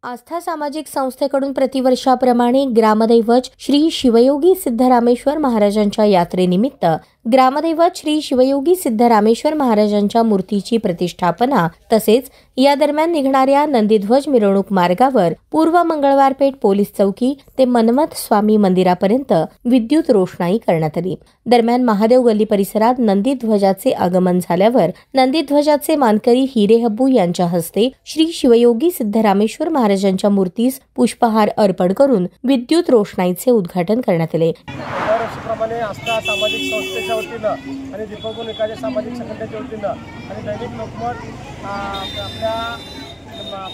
आस्था सामाजिक संस्थेकडून प्रतिवर्षाप्रमाणे ग्रामदैवत श्री शिवयोगी सिद्धरामेश्वर महाराजांच्या यात्रेनिमित्त ग्रामदैवत श्री शिवयोगी सिद्धरामेश्वर महाराजांच्या मूर्तीची प्रतिष्ठापना तसेच या दरम्यान निघणाऱ्या नंदीध्वज मिरवणूक मार्गावर पूर्व मंगळवारपेठ पोलीस चौकी ते मनमथ स्वामी मंदिरापर्यंत विद्युत रोषणाई करण्यात आली। दरम्यान महादेव गल्ली परिसरात नंदीध्वजाचे आगमन झाल्यावर नंदीध्वजाचे मानकरी हिरेहब्बू यांच्या हस्ते श्री शिवयोगी सिद्धरामेश्वर महाराजांच्या मूर्तीस पुष्पहार अर्पण करून विद्युत रोषणाईचे उद्घाटन करण्यात आले। दरवर्षीप्रमाणे आस्था सामाजिक संस्थेच्या वतीनं आणि दीपगुण एकाच्या सामाजिक संघटनेच्या वतीनं आणि दैनिक लोकमत आपल्या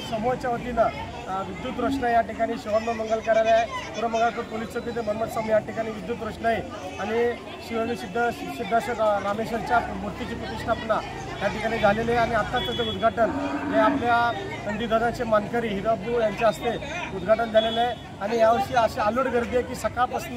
समूहाच्या वतीनं विद्युत रोषणाई या ठिकाणी शिवानंद मंगल कार्यालय पूर्व मंगळपेठ पोलीस चौकी ते मनमथ स्वामी या ठिकाणी विद्युत रोषणाई आणि शिवयोगी सिद्धेश्वर रामेश्वरच्या मूर्तीची प्रतिष्ठापना या ठिकाणी झालेली आहे आणि आत्ताच त्याचं उद्घाटन हे आपल्या नंदीध्वजाचे मानकरी हिरेहब्बू यांच्या हस्ते उद्घाटन झालेलं आहे। आणि यावर्षी अशी आलूड गर्दी आहे की सकाळपासून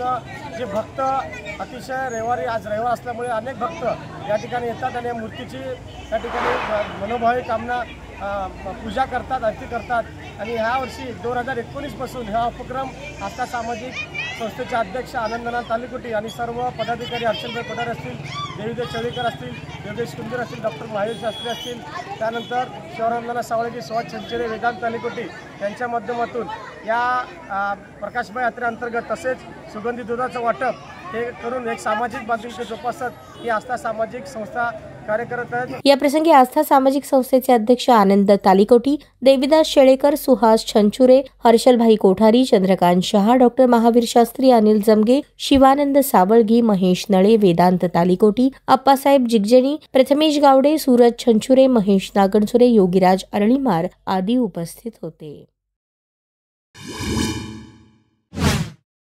जे भक्त अतिशय रविवारी आज रविवार असल्यामुळे अनेक भक्त या ठिकाणी येतात आणि या मूर्तीची या ठिकाणी मनोभावी कामना पूजा करतात, आरती करतात। आणि ह्या वर्षी 2019 पासून हा उपक्रम आस्था सामाजिक संस्थेचे अध्यक्ष आनंदनाथ तालीकोटी आणि सर्व पदाधिकारी हर्षलभाई कोठारे असतील, देवीदेव चळीकर असतील, योगेश कुंदीर असतील, डॉक्टर महावीर शास्त्री असतील, त्यानंतर शिवरामनाथ सावळगी, सुहास छंचेरे, वेदांत तालीकोटी यांच्या माध्यमातून या प्रकाशभाई यात्रेअंतर्गत तसेच सुगंधी दुधाचं वाटप हे करून एक सामाजिक बांधिलकी जोपासत ही आस्था सामाजिक संस्था कार्य करत आहे। या प्रसंगी आस्था सामाजिक संस्थेचे अध्यक्ष आनंद तालीकोटी, देवीदास शेळेकर, सुहास छंचुरे, हर्षलभाई कोठारी, चंद्रकांत शहा, डॉक्टर महावीर शास्त्री, अनिल जमगे, शिवानंद सावळगी, महेश नळे, वेदांत तालीकोटी, अप्पासाहेब जिगजणी, प्रथमेश गावडे, सूरज छंचुरे, महेश नागणसुरे, योगीराज अरळीमार आदी उपस्थित होते।